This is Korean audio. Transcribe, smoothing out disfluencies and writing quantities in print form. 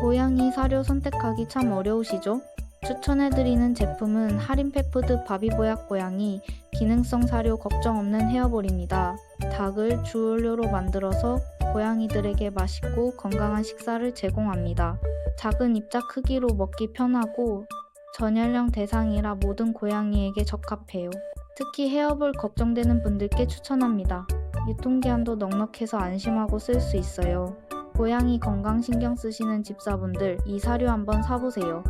고양이 사료 선택하기 참 어려우시죠? 추천해드리는 제품은 하림펫푸드 바비보약 고양이 기능성 사료 걱정 없는 헤어볼입니다. 닭을 주원료로 만들어서 고양이들에게 맛있고 건강한 식사를 제공합니다. 작은 입자 크기로 먹기 편하고 전연령 대상이라 모든 고양이에게 적합해요. 특히 헤어볼 걱정되는 분들께 추천합니다. 유통기한도 넉넉해서 안심하고 쓸 수 있어요. 고양이 건강 신경 쓰시는 집사분들 이 사료 한번 사보세요.